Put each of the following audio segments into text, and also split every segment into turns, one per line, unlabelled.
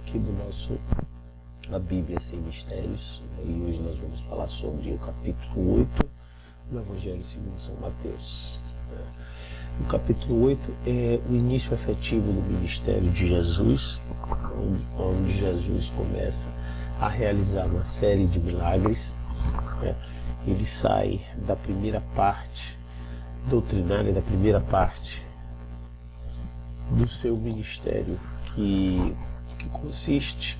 aqui do nosso A Bíblia Sem Mistérios, e hoje nós vamos falar sobre o capítulo 8 do Evangelho segundo São Mateus. O capítulo 8 é o início efetivo do ministério de Jesus, onde Jesus começa a realizar uma série de milagres. Ele sai da primeira parte doutrinária, da primeira parte do seu ministério, que consiste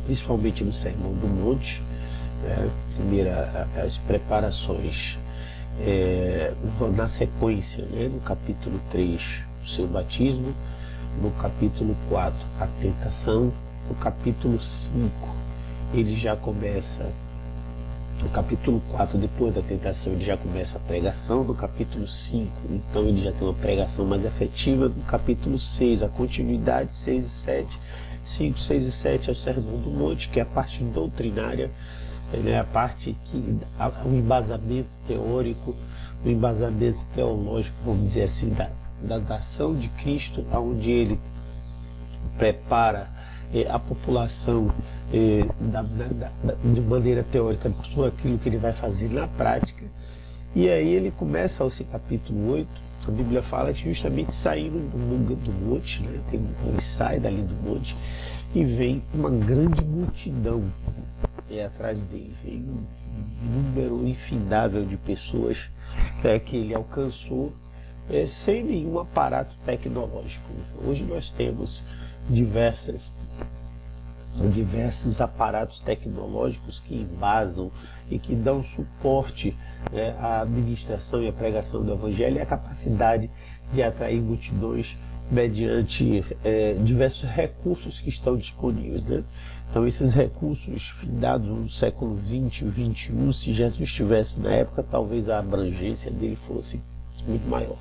principalmente no Sermão do Monte. Primeiro, as preparações na sequência, no capítulo 3, o seu batismo, no capítulo 4, a tentação, no capítulo 5, ele já começa, no capítulo 4, depois da tentação, ele já começa a pregação. No capítulo 5, então ele já tem uma pregação mais efetiva. No capítulo 6, a continuidade, 6 e 7, 5, 6 e 7 é o Sermão do Monte, que é a parte doutrinária, a parte que o embasamento teórico, o embasamento teológico, vamos dizer assim, da ação de Cristo, onde ele prepara a população de maneira teórica por aquilo que ele vai fazer na prática. E aí ele começa esse capítulo 8, a Bíblia fala que justamente saindo do monte, ele sai dali do monte e vem uma grande multidão atrás dele, vem um número infindável de pessoas que ele alcançou sem nenhum aparato tecnológico. Hoje nós temos diversos aparatos tecnológicos que embasam e que dão suporte à administração e à pregação do Evangelho, e a capacidade de atrair multidões mediante diversos recursos que estão disponíveis. Então, esses recursos dados no século XX e XXI, se Jesus estivesse na época, talvez a abrangência dele fosse muito maior.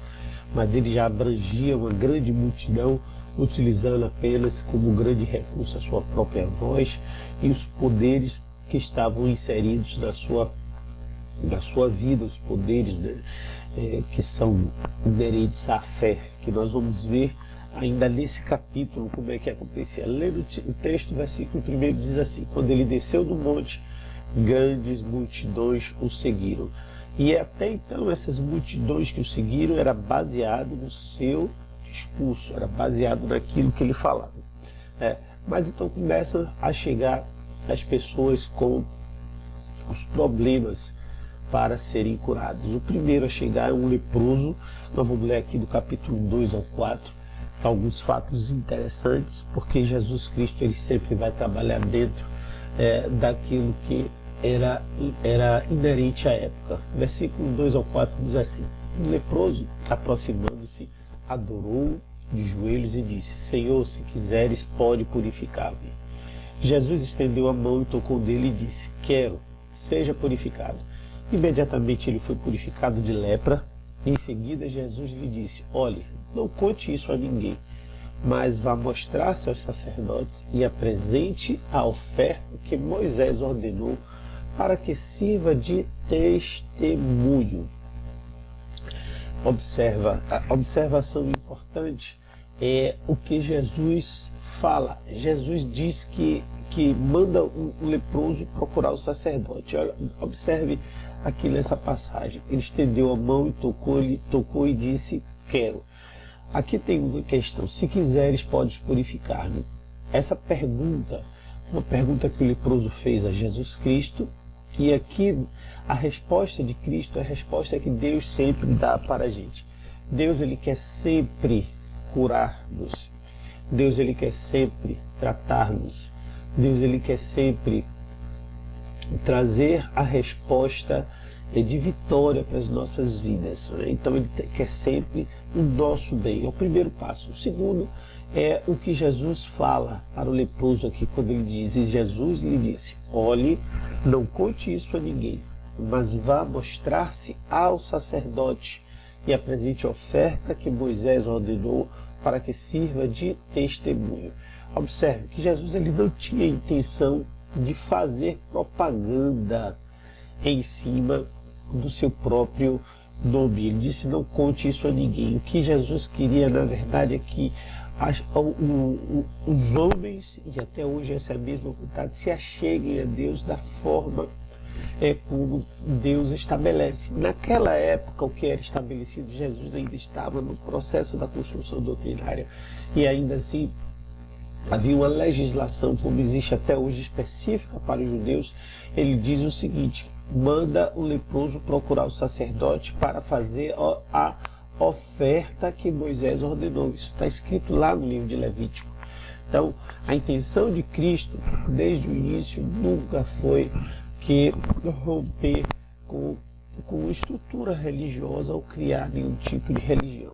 Mas ele já abrangia uma grande multidão, utilizando apenas como grande recurso a sua própria voz e os poderes que estavam inseridos na sua vida, os poderes que são inerentes à fé, que nós vamos ver ainda nesse capítulo como é que acontecia. Lendo o texto, versículo 1 diz assim: quando ele desceu do monte, grandes multidões o seguiram. E até então essas multidões que o seguiram era baseado no seu discurso, era baseado naquilo que ele falava. Mas então começam a chegar as pessoas com os problemas para serem curados. O primeiro a chegar é um leproso. Nós vamos ler aqui do capítulo 2 ao 4, alguns fatos interessantes, porque Jesus Cristo ele sempre vai trabalhar dentro daquilo que era inerente à época. Versículo 2 ao 4 diz assim: um leproso, aproximando-se, adorou de joelhos e disse: Senhor, se quiseres, pode purificar-me. Jesus estendeu a mão e tocou nele e disse: quero, seja purificado. Imediatamente ele foi purificado de lepra. Em seguida Jesus lhe disse: olhe, não conte isso a ninguém, mas vá mostrar-se aos sacerdotes e apresente a oferta que Moisés ordenou para que sirva de testemunho. A observação importante é o que Jesus fala. Jesus diz que manda um leproso procurar o sacerdote. Olha, observe aqui nessa passagem. Ele estendeu a mão e tocou e disse: quero. Aqui tem uma questão: se quiseres, podes purificar-me. Essa pergunta foi uma pergunta que o leproso fez a Jesus Cristo. E aqui a resposta de Cristo é a resposta que Deus sempre dá para a gente. Deus ele quer sempre curar-nos. Deus ele quer sempre tratar-nos. Deus ele quer sempre trazer a resposta de vitória para as nossas vidas. Então ele quer sempre o nosso bem. É o primeiro passo. O segundo é o que Jesus fala para o leproso aqui, quando ele diz: Jesus lhe disse: olhe, não conte isso a ninguém, mas vá mostrar-se ao sacerdote e apresente a oferta que Moisés ordenou para que sirva de testemunho. Observe que Jesus ele não tinha intenção de fazer propaganda em cima do seu próprio nome. Ele disse: não conte isso a ninguém. O que Jesus queria, na verdade, é que os homens, e até hoje essa é a mesma vontade, se acheguem a Deus da forma como Deus estabelece. Naquela época, o que era estabelecido, Jesus ainda estava no processo da construção doutrinária, e ainda assim havia uma legislação, como existe até hoje, específica para os judeus. Ele diz o seguinte: manda o leproso procurar o sacerdote para fazer a oferta que Moisés ordenou. Isso está escrito lá no livro de Levítico. Então, a intenção de Cristo, desde o início, nunca foi que romper com estrutura religiosa ou criar nenhum tipo de religião.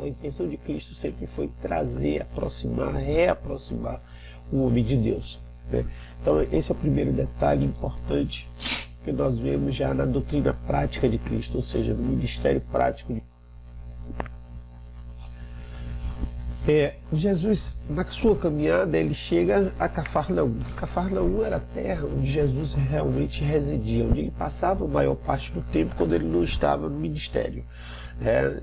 A intenção de Cristo sempre foi trazer, aproximar, reaproximar o homem de Deus, né? Então, esse é o primeiro detalhe importante que nós vemos já na doutrina prática de Cristo, ou seja, no ministério prático de Jesus. Na sua caminhada, ele chega a Cafarnaum. Cafarnaum era a terra onde Jesus realmente residia, onde ele passava a maior parte do tempo quando ele não estava no ministério.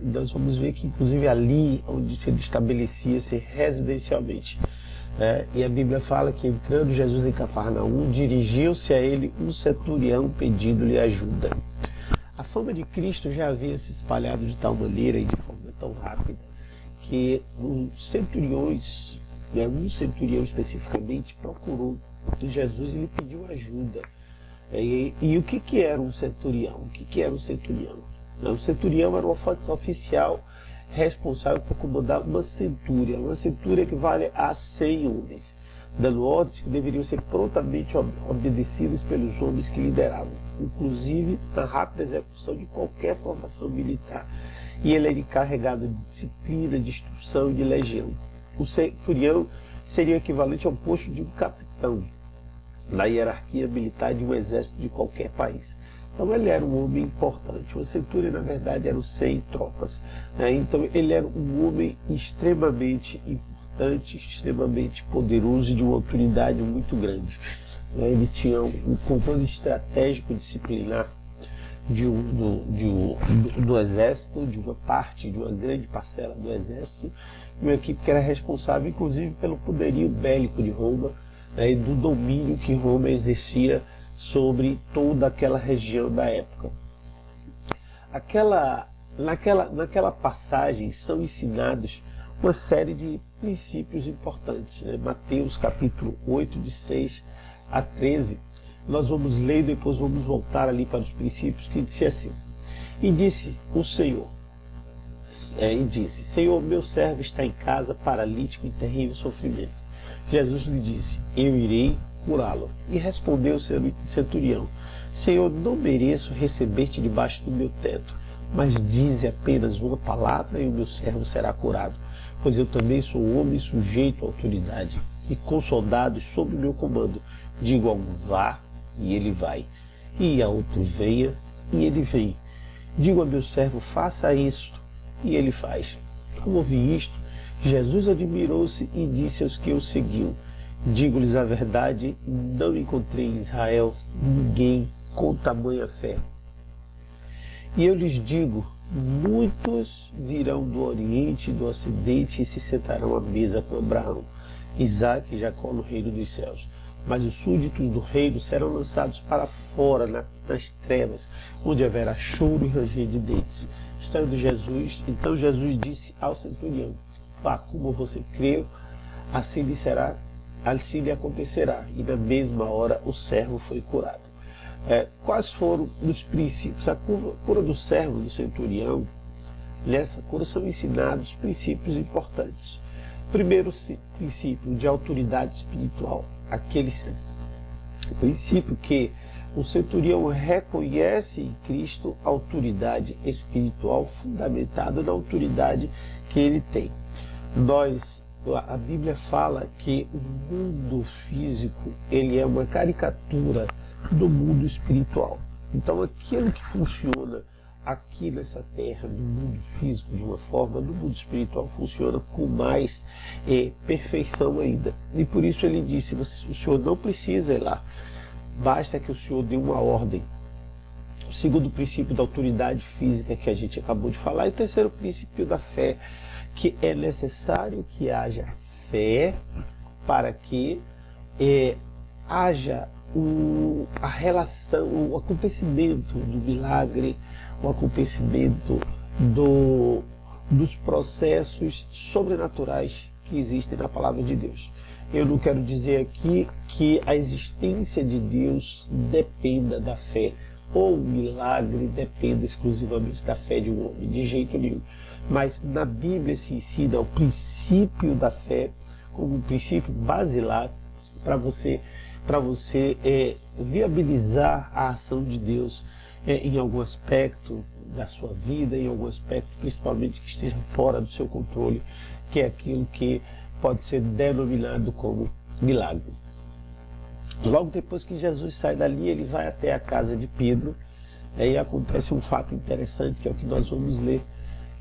Nós vamos ver que, inclusive, ali onde ele estabelecia-se residencialmente. E a Bíblia fala que, entrando Jesus em Cafarnaum, dirigiu-se a ele um centurião pedindo-lhe ajuda. A fama de Cristo já havia se espalhado de tal maneira e de forma tão rápida que um centurião especificamente procurou Jesus e lhe pediu ajuda. E o que era um centurião? O que era um centurião? Um centurião era um oficial responsável por comandar uma centúria equivale a 100 homens, dando ordens que deveriam ser prontamente obedecidas pelos homens que lideravam, inclusive na rápida execução de qualquer formação militar. E ele era encarregado de disciplina, de instrução e de legião. O centurião seria o equivalente ao posto de um capitão na hierarquia militar de um exército de qualquer país. Então ele era um homem importante. O centurião, na verdade, eram 100 tropas. Então ele era um homem extremamente importante, extremamente poderoso e de uma autoridade muito grande. Ele tinha um controle estratégico disciplinar do exército, de uma parte, de uma grande parcela do exército, de uma equipe que era responsável, inclusive, pelo poderio bélico de Roma, e do domínio que Roma exercia sobre toda aquela região da época. Naquela passagem são ensinados uma série de princípios importantes. Mateus capítulo 8, de 6 a 13, nós vamos ler e depois vamos voltar ali para os princípios, que disse assim: e disse o Senhor, Senhor, meu servo está em casa, paralítico em terrível sofrimento. Jesus lhe disse: eu irei curá-lo. E respondeu o centurião: Senhor, não mereço receber-te debaixo do meu teto, mas dize apenas uma palavra e o meu servo será curado, pois eu também sou homem sujeito à autoridade, e com soldados sob meu comando. Digo a um: vá, e ele vai, e a outro: venha, e ele vem. Digo a meu servo: faça isto, e ele faz. Ao ouvir isto, Jesus admirou-se e disse aos que o seguiam: digo-lhes a verdade, não encontrei em Israel ninguém com tamanha fé. E eu lhes digo: muitos virão do Oriente e do Ocidente e se sentarão à mesa com Abraão, Isaque e Jacó no reino dos céus. Mas os súditos do reino serão lançados para fora, nas trevas, onde haverá choro e ranger de dentes. Então Jesus disse ao centurião: vá, como você creu, assim lhe acontecerá. E na mesma hora o servo foi curado. Quais foram os princípios? A cura do servo, do centurião, nessa cura são ensinados princípios importantes. Primeiro princípio, de autoridade espiritual. Aquele princípio que o centurião reconhece em Cristo autoridade espiritual fundamentada na autoridade que ele tem. A Bíblia fala que o mundo físico ele é uma caricatura do mundo espiritual. Então aquilo que funciona aqui nessa terra, no mundo físico de uma forma, no mundo espiritual funciona com mais perfeição ainda. E por isso ele disse: o senhor não precisa ir lá, basta que o senhor dê uma ordem. O segundo princípio da autoridade física que a gente acabou de falar. E o terceiro princípio da fé, que é necessário que haja fé para que haja a relação, o acontecimento do milagre, o acontecimento dos processos sobrenaturais que existem na palavra de Deus. Eu não quero dizer aqui que a existência de Deus dependa da fé, ou o milagre dependa exclusivamente da fé de um homem, de jeito nenhum. Mas na Bíblia se ensina o princípio da fé como um princípio basilar para você viabilizar a ação de Deus em algum aspecto da sua vida, em algum aspecto principalmente que esteja fora do seu controle, que é aquilo que pode ser denominado como milagre. Logo depois que Jesus sai dali, ele vai até a casa de Pedro, e acontece um fato interessante, que é o que nós vamos ler,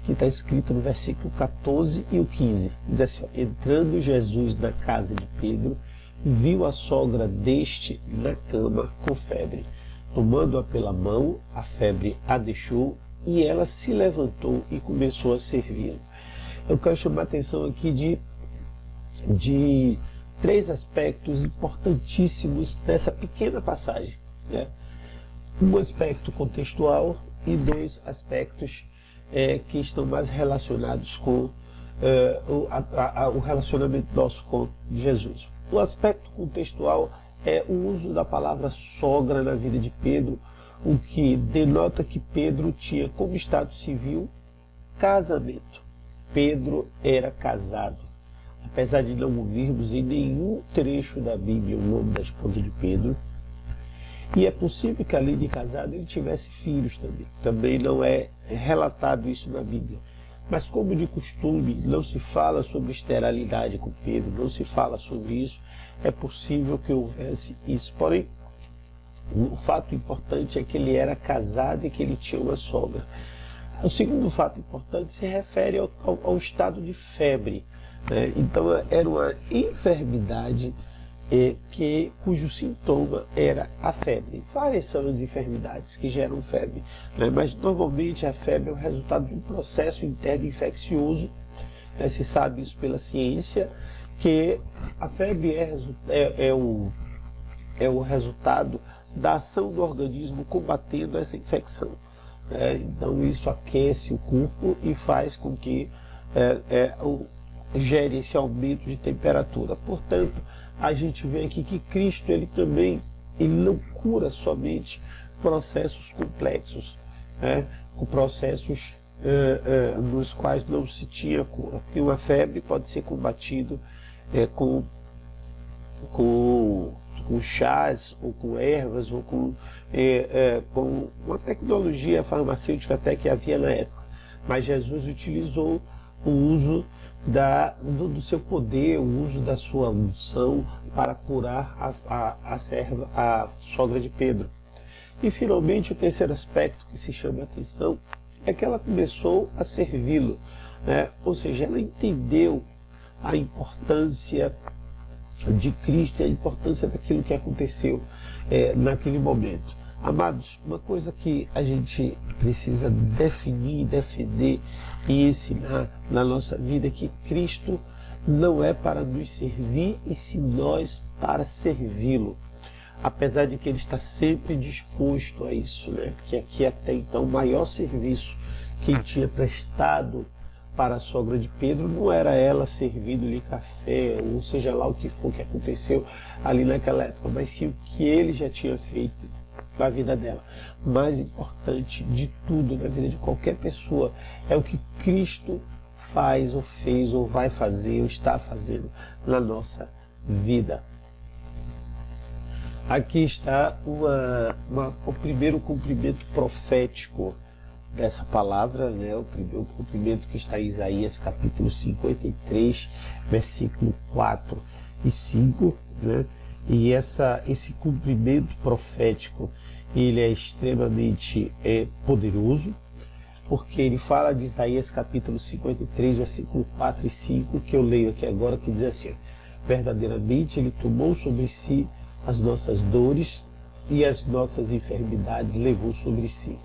que está escrito no versículo 14 e o 15. Diz assim, ó, entrando Jesus na casa de Pedro, viu a sogra deste na cama com febre. Tomando-a pela mão, a febre a deixou e ela se levantou e começou a servi-lo. Eu quero chamar a atenção aqui de três aspectos importantíssimos dessa pequena passagem, né? Um aspecto contextual e dois aspectos que estão mais relacionados com o relacionamento nosso com Jesus. O aspecto contextual é o uso da palavra sogra na vida de Pedro, o que denota que Pedro tinha como estado civil casamento. Pedro era casado. Apesar de não ouvirmos em nenhum trecho da Bíblia o nome da esposa de Pedro, e é possível que além de casado ele tivesse filhos também. Também não é relatado isso na Bíblia. Mas como de costume não se fala sobre esterilidade com Pedro, não se fala sobre isso, é possível que houvesse isso. Porém, o fato importante é que ele era casado e que ele tinha uma sogra. O segundo fato importante se refere ao estado de febre, né? Então era uma enfermidade cujo sintoma era a febre. Várias são as enfermidades que geram febre, né? Mas normalmente a febre é o resultado de um processo interno infeccioso, né? Se sabe isso pela ciência, que a febre é o resultado da ação do organismo combatendo essa infecção. Então isso aquece o corpo e faz com que gere esse aumento de temperatura. Portanto, a gente vê aqui que Cristo ele não cura somente processos complexos, com processos nos quais não se tinha cura. Porque uma febre pode ser combatido com chás, ou com ervas, ou com uma tecnologia farmacêutica até que havia na época. Mas Jesus utilizou o uso do seu poder, o uso da sua unção para curar a sogra de Pedro. E finalmente o terceiro aspecto que se chama a atenção é que ela começou a servi-lo, né? Ou seja, ela entendeu a importância de Cristo e a importância daquilo que aconteceu naquele momento. Amados, uma coisa que a gente precisa definir, defender e ensinar na nossa vida é que Cristo não é para nos servir e sim nós para servi-lo. Apesar de que ele está sempre disposto a isso, né? Porque aqui até então o maior serviço que ele tinha prestado para a sogra de Pedro não era ela servindo-lhe café, ou seja lá o que for que aconteceu ali naquela época, mas sim o que ele já tinha feito na vida dela. Mais importante de tudo na vida de qualquer pessoa é o que Cristo faz, ou fez, ou vai fazer, ou está fazendo na nossa vida. Aqui está o primeiro cumprimento profético dessa palavra, né? O cumprimento que está em Isaías capítulo 53, versículo 4 e 5, né? E esse cumprimento profético, ele é extremamente poderoso, porque ele fala de Isaías capítulo 53, versículo 4 e 5, que eu leio aqui agora, que diz assim: verdadeiramente ele tomou sobre si as nossas dores e as nossas enfermidades levou sobre si.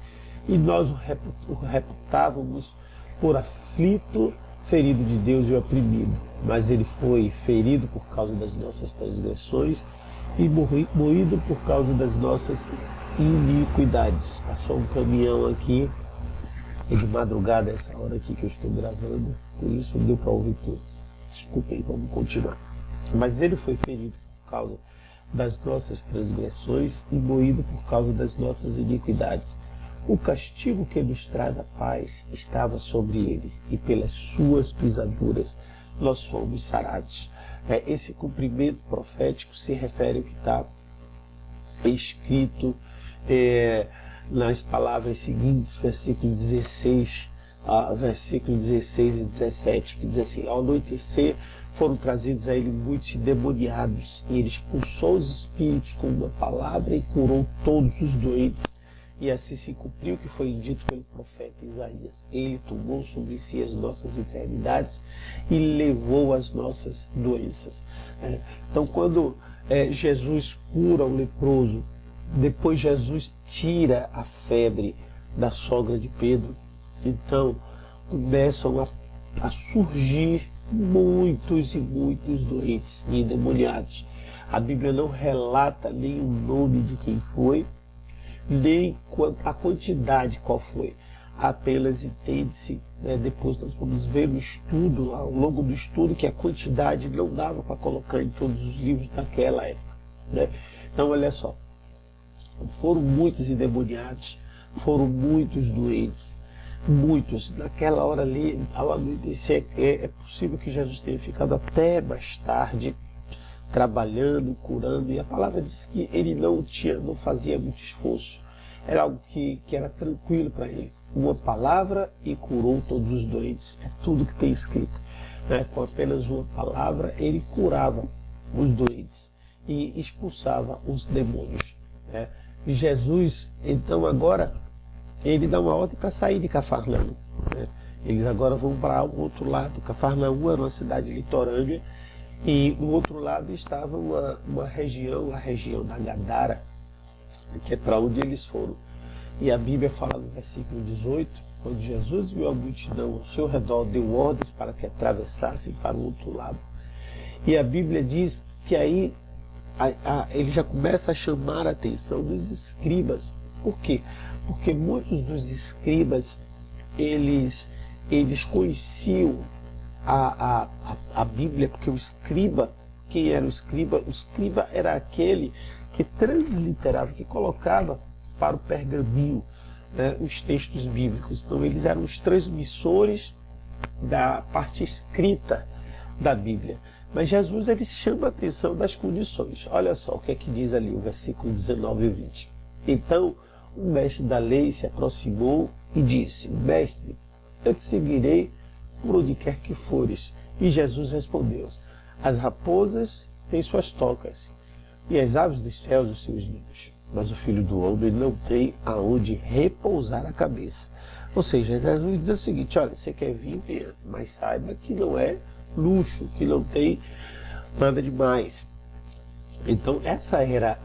E nós o reputávamos por aflito ferido de Deus e oprimido, mas ele foi ferido por causa das nossas transgressões e moído por causa das nossas iniquidades. Passou um caminhão aqui, é de madrugada essa hora aqui que eu estou gravando, por isso não deu para ouvir tudo. Desculpem, vamos continuar. Mas ele foi ferido por causa das nossas transgressões e moído por causa das nossas iniquidades. O castigo que nos traz a paz estava sobre ele, e pelas suas pisaduras nós fomos sarados. Esse cumprimento profético se refere ao que está escrito nas palavras seguintes, versículo 16 e 17, que diz assim: ao anoitecer foram trazidos a ele muitos endemoniados, e ele expulsou os espíritos com uma palavra e curou todos os doentes. E assim se cumpriu o que foi dito pelo profeta Isaías: ele tomou sobre si as nossas enfermidades e levou as nossas doenças. Então, quando Jesus cura o leproso, depois Jesus tira a febre da sogra de Pedro, então começam a surgir muitos e muitos doentes e endemoniados. A Bíblia não relata nem o nome de quem foi, nem a quantidade qual foi. Apenas entende-se, depois nós vamos ver no estudo, ao longo do estudo, que a quantidade não dava para colocar em todos os livros daquela época. Então, olha só, foram muitos endemoniados, foram muitos doentes, muitos. Naquela hora ali, ao anoitecer, é possível que Jesus tenha ficado até mais tarde trabalhando, curando, e a palavra diz que ele não fazia muito esforço, era algo que era tranquilo para ele. Uma palavra e curou todos os doentes, é tudo que tem escrito. Com apenas uma palavra ele curava os doentes e expulsava os demônios. E Jesus, então, agora ele dá uma ordem para sair de Cafarnaum. Eles agora vão para o outro lado. Cafarnaum era uma cidade litorânea, e no outro lado estava uma região, a região da Gadara, que é para onde eles foram. E a Bíblia fala no versículo 18, quando Jesus viu a multidão ao seu redor, deu ordens para que atravessassem para o outro lado. E a Bíblia diz que aí ele já começa a chamar a atenção dos escribas. Por quê? Porque muitos dos escribas, eles conheciam a Bíblia, porque o escriba, quem era o escriba? O escriba era aquele que transliterava, que colocava para o pergaminho os textos bíblicos. Então eles eram os transmissores da parte escrita da Bíblia. Mas Jesus, ele chama a atenção das condições. Olha só o que é que diz ali o versículo 19 e 20. Então o mestre da lei se aproximou e disse: mestre, eu te seguirei por onde quer que fores. E Jesus respondeu: as raposas têm suas tocas, e as aves dos céus os seus ninhos, mas o Filho do Homem não tem aonde repousar a cabeça. Ou seja, Jesus diz o seguinte: olha, você quer vir, venha, mas saiba que não é luxo, que não tem nada demais. Então, essa era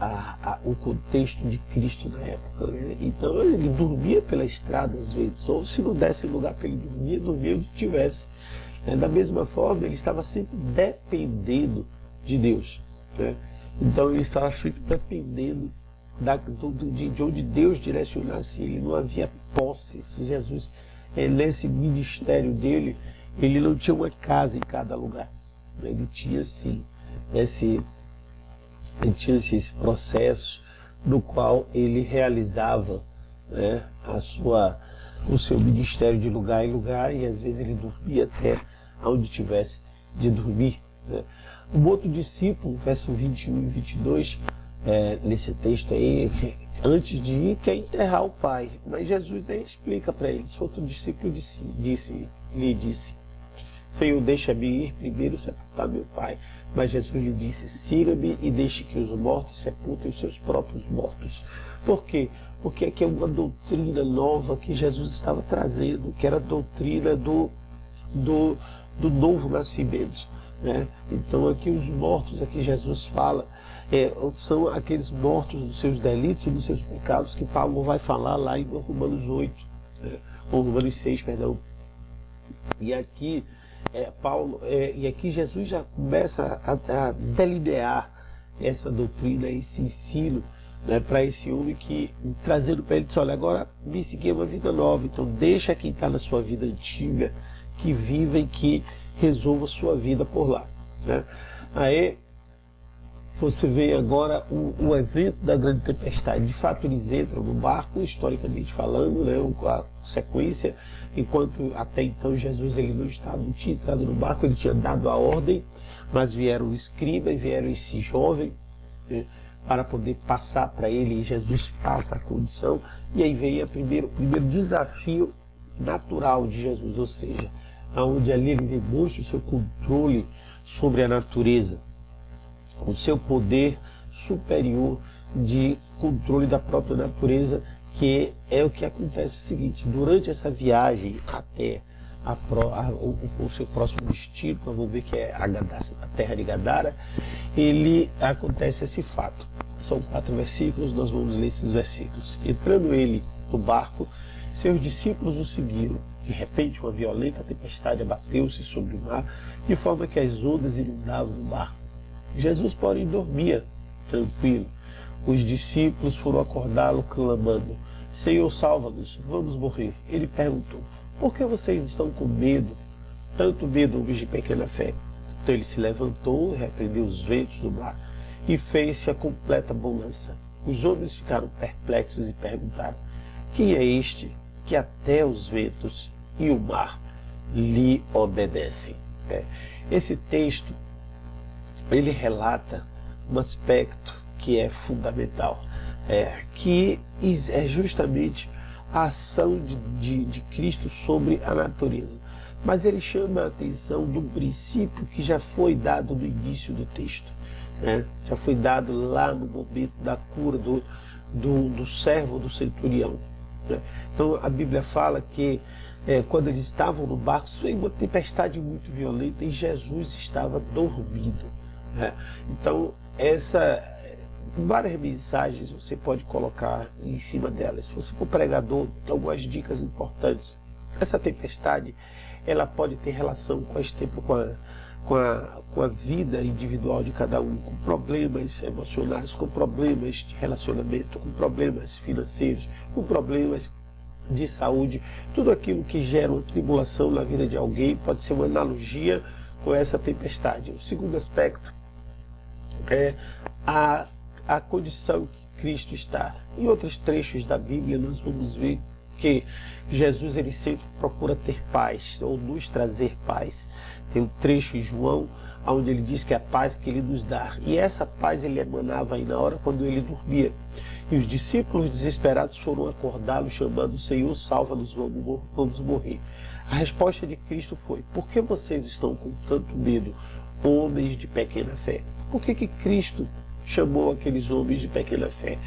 o contexto de Cristo na época. Então, ele dormia pela estrada às vezes, ou se não desse lugar para ele dormir, dormia onde tivesse. Da mesma forma, ele estava sempre dependendo de Deus. Então, ele estava sempre dependendo de onde Deus direcionasse ele. Não havia posse. Se Jesus, nesse ministério dele, ele não tinha uma casa em cada lugar. Ele tinha, sim, esse processo no qual ele realizava o seu ministério de lugar em lugar, e às vezes ele dormia até onde tivesse de dormir. Um outro discípulo, verso 21 e 22, nesse texto aí, antes de ir, quer enterrar o pai. Mas Jesus aí explica para ele. Esse outro discípulo lhe disse: Senhor, deixa-me ir primeiro sepultar meu pai. Mas Jesus lhe disse: siga-me e deixe que os mortos sepultem os seus próprios mortos. Por quê? Porque aqui é uma doutrina nova que Jesus estava trazendo, que era a doutrina do novo nascimento. Então aqui os mortos, aqui Jesus fala, são aqueles mortos dos seus delitos e dos seus pecados, que Paulo vai falar lá em Romanos 8, ou Romanos 6, perdão. E aqui Paulo, e aqui Jesus já começa a delinear essa doutrina, esse ensino, né, para esse homem, que trazendo para ele, diz: olha, agora me seguir uma vida nova, então deixa quem está na sua vida antiga, que viva e que resolva a sua vida por lá, né? Aí você vê agora o evento da grande tempestade. De fato, eles entram no barco, historicamente falando, né, a sequência, enquanto até então Jesus ele não tinha entrado no barco, ele tinha dado a ordem, mas vieram o escriba e vieram esse jovem, né, para poder passar para ele, e Jesus passa a condição, e aí vem o primeiro desafio natural de Jesus, ou seja, onde ali ele demonstra o seu controle sobre a natureza, o seu poder superior de controle da própria natureza, que é o que acontece o seguinte: durante essa viagem até o seu próximo destino, nós vamos ver que é a terra de Gadara, acontece esse fato. São 4 versículos, nós vamos ler esses versículos. Entrando ele no barco, seus discípulos o seguiram. De repente, uma violenta tempestade abateu-se sobre o mar, de forma que as ondas inundavam o barco. Jesus, porém, dormia tranquilo. Os discípulos foram acordá-lo clamando: Senhor, salva-nos, vamos morrer. Ele perguntou: por que vocês estão com medo? Tanto medo, homens de pequena fé. Então ele se levantou, repreendeu os ventos do mar e fez-se a completa bonança. Os homens ficaram perplexos e perguntaram: quem é este que até os ventos e o mar lhe obedecem? Esse texto ele relata um aspecto que é fundamental, que é justamente a ação de Cristo sobre a natureza. Mas ele chama a atenção de um princípio que já foi dado no início do texto, né? Já foi dado lá no momento da cura do servo do centurião, né? Então a Bíblia fala que quando eles estavam no barco, foi uma tempestade muito violenta e Jesus estava dormindo, né? Então várias mensagens você pode colocar em cima delas. Se você for pregador, tem algumas dicas importantes. Essa tempestade, ela pode ter relação com esse tempo, com a vida individual de cada um, com problemas emocionais, com problemas de relacionamento, com problemas financeiros, com problemas de saúde. Tudo aquilo que gera uma tribulação na vida de alguém pode ser uma analogia com essa tempestade. O segundo aspecto é a condição que Cristo está. Em outros trechos da Bíblia nós vamos ver que Jesus ele sempre procura ter paz, ou nos trazer paz. Tem um trecho em João onde ele diz que é a paz que ele nos dá, e essa paz ele emanava aí na hora quando ele dormia. E os discípulos desesperados foram acordá-lo, chamando: Senhor, salva-nos, vamos morrer. A resposta de Cristo foi: por que vocês estão com tanto medo, homens de pequena fé? Por que Cristo chamou aqueles homens de pequena fé?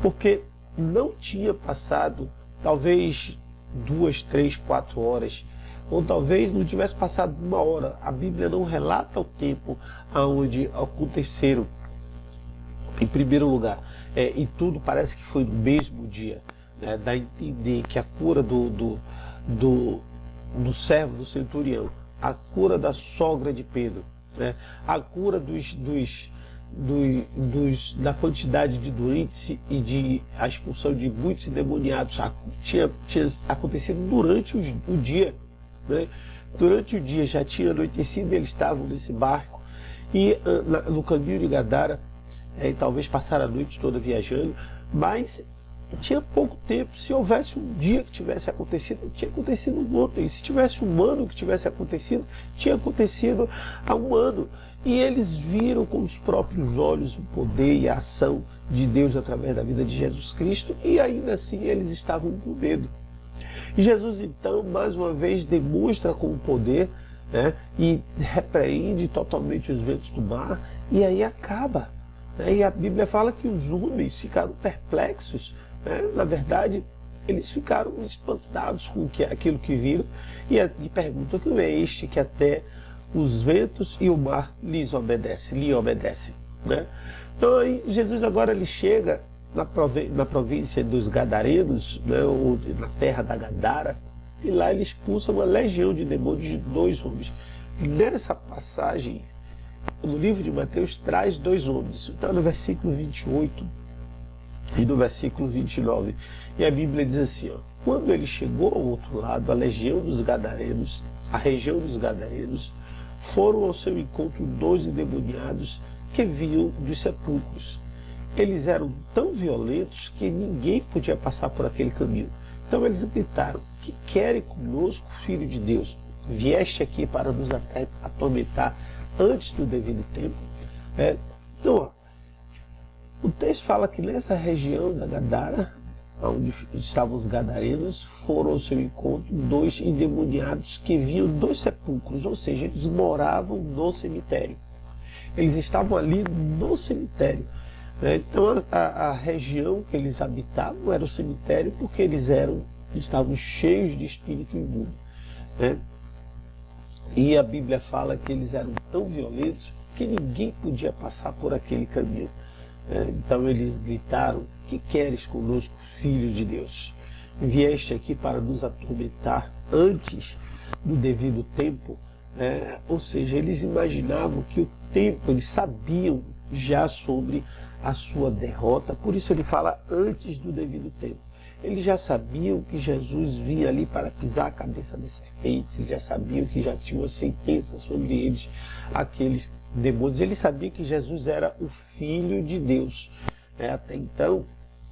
Porque não tinha passado talvez 2, 3, 4 horas, ou talvez não tivesse passado 1 hora. A Bíblia não relata o tempo aonde aconteceram, em primeiro lugar, e tudo parece que foi no mesmo dia, né? Dá a entender que a cura do servo do centurião, a cura da sogra de Pedro, né? A cura da quantidade de doentes e a expulsão de muitos endemoniados tinha acontecido durante o dia, né? Durante o dia já tinha anoitecido, eles estavam nesse barco e no caminho de Gadara, talvez passaram a noite toda viajando, mas tinha pouco tempo. Se houvesse um dia que tivesse acontecido, tinha acontecido ontem. Se tivesse um ano que tivesse acontecido, tinha acontecido há 1 ano. E eles viram com os próprios olhos o poder e a ação de Deus através da vida de Jesus Cristo, e ainda assim eles estavam com medo. E Jesus então, mais uma vez, demonstra com o poder, né, e repreende totalmente os ventos do mar, e aí acaba, né? E a Bíblia fala que os homens ficaram perplexos, né? Na verdade, eles ficaram espantados com aquilo que viram, e perguntam: quem é este que até os ventos e o mar lhe obedecem, né? Então aí Jesus agora ele chega na província dos Gadarenos, né, ou na terra da Gadara, e lá ele expulsa uma legião de demônios de 2 homens. nessa passagem, no livro de Mateus, traz dois homens. Está no versículo 28 e no versículo 29. E a Bíblia diz assim, ó, quando ele chegou ao outro lado, a região dos Gadarenos, foram ao seu encontro 2 endemoniados que vinham dos sepulcros. Eles eram tão violentos que ninguém podia passar por aquele caminho. Então eles gritaram, que querem conosco, Filho de Deus? Vieste aqui para nos atormentar antes do devido tempo? Então, ó, o texto fala que nessa região da Gadara, onde estavam os gadarenos, foram ao seu encontro 2 endemoniados que vinham dos sepulcros, ou seja, eles moravam no cemitério. Eles estavam ali no cemitério. Então a região que eles habitavam era o cemitério, porque eles estavam cheios de espírito imundo. E a Bíblia fala que eles eram tão violentos que ninguém podia passar por aquele caminho. Então eles gritaram, que queres conosco, Filho de Deus? Vieste aqui para nos atormentar antes do devido tempo? Ou seja, eles imaginavam que o tempo, eles sabiam já sobre a sua derrota, por isso ele fala antes do devido tempo. Eles já sabiam que Jesus vinha ali para pisar a cabeça das serpentes, eles já sabiam que já tinha uma sentença sobre eles, aqueles demônios. Eles sabiam que Jesus era o Filho de Deus. Até então,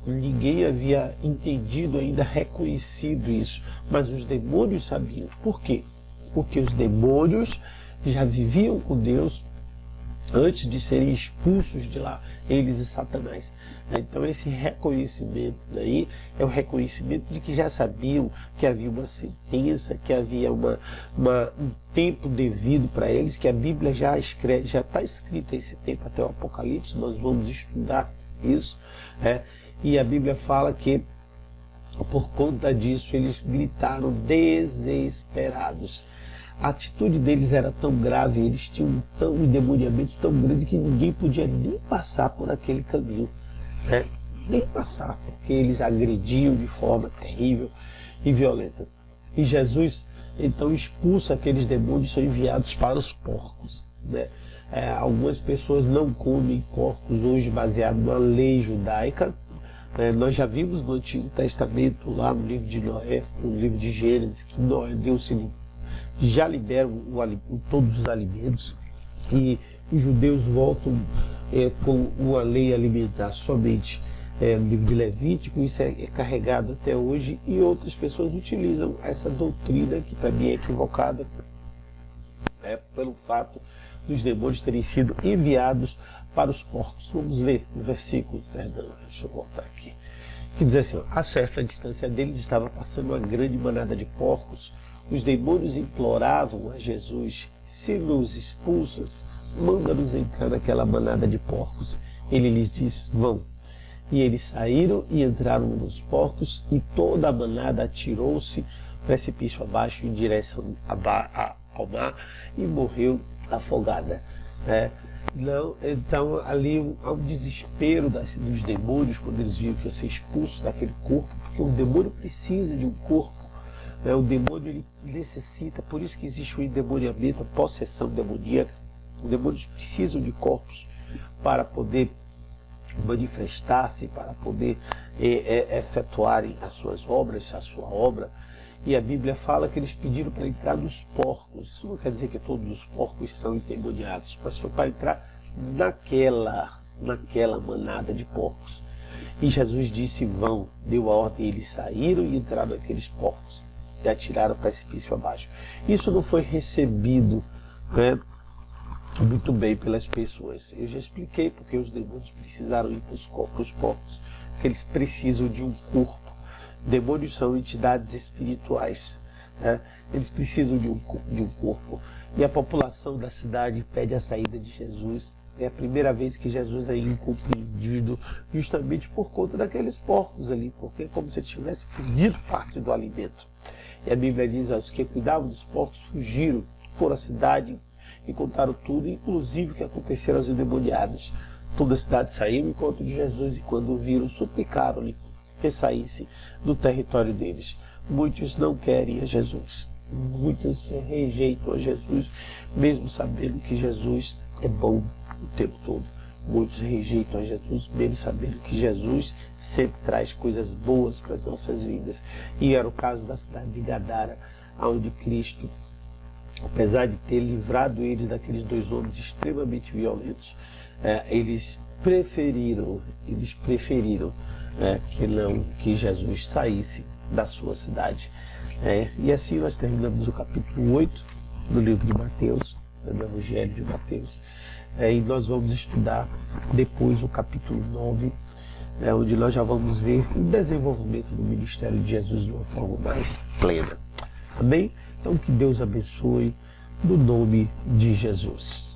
ninguém havia entendido ainda, reconhecido isso, mas os demônios sabiam. Por quê? Porque os demônios já viviam com Deus antes de serem expulsos de lá, eles e Satanás. Então esse reconhecimento aí é o reconhecimento de que já sabiam que havia uma sentença, que havia um tempo devido para eles, que a Bíblia já está escrita esse tempo até o Apocalipse, nós vamos estudar isso. E a Bíblia fala que por conta disso eles gritaram desesperados. A atitude deles era tão grave, eles tinham um endemoniamento tão grande que ninguém podia nem passar por aquele caminho, nem passar, porque eles agrediam de forma terrível e violenta. E Jesus então expulsa aqueles demônios, são enviados para os porcos. Algumas pessoas não comem porcos hoje, baseado na lei judaica. Nós já vimos no Antigo Testamento, lá no livro de Noé, no livro de Gênesis, que Noé, Deus já libera todos os alimentos, e os judeus voltam com uma lei alimentar somente no livro de Levítico. Isso é carregado até hoje, e outras pessoas utilizam essa doutrina, que para mim é equivocada, pelo fato dos demônios terem sido enviados para os porcos. Vamos ler o versículo, deixa eu voltar aqui, que diz assim, a certa distância deles estava passando uma grande manada de porcos. Os demônios imploravam a Jesus, se nos expulsas, manda-nos entrar naquela manada de porcos. Ele lhes disse, vão. E eles saíram e entraram nos porcos, e toda a manada atirou-se precipício abaixo em direção ao mar e morreu afogada. Então ali há um desespero dos demônios quando eles viram que ia ser expulso daquele corpo, porque o demônio precisa de um corpo. O demônio ele necessita, por isso que existe o endemoniamento, a possessão demoníaca. Os demônios precisam de corpos para poder manifestar-se, para poder efetuarem as suas obras, a sua obra. E a Bíblia fala que eles pediram para entrar nos porcos. Isso não quer dizer que todos os porcos são endemoniados, mas foi para entrar naquela manada de porcos. E Jesus disse, vão, deu a ordem, eles saíram e entraram naqueles porcos e atiraram o precipício abaixo. Isso não foi recebido muito bem pelas pessoas. Eu já expliquei porque os demônios precisaram ir para os porcos, porque eles precisam de um corpo. Demônios são entidades espirituais, eles precisam de um corpo. E a população da cidade pede a saída de Jesus. É a primeira vez que Jesus é incompreendido, justamente por conta daqueles porcos ali, porque é como se ele tivesse perdido parte do alimento. E a Bíblia diz, os que cuidavam dos porcos fugiram, foram à cidade e contaram tudo, inclusive o que aconteceu aos endemoniados. Toda a cidade saiu ao encontro de Jesus, e quando o viram, suplicaram-lhe que saísse do território deles. Muitos não querem a Jesus. Muitos rejeitam a Jesus, mesmo sabendo que Jesus é bom o tempo todo. Muitos rejeitam a Jesus, mesmo sabendo que Jesus sempre traz coisas boas para as nossas vidas. E era o caso da cidade de Gadara, onde Cristo, apesar de ter livrado eles daqueles dois homens extremamente violentos, eles preferiram que Jesus saísse da sua cidade. E assim nós terminamos o capítulo 8 do livro de Mateus, do Evangelho de Mateus. E nós vamos estudar depois o capítulo 9, onde nós já vamos ver o desenvolvimento do ministério de Jesus de uma forma mais plena. Amém? Então que Deus abençoe no nome de Jesus.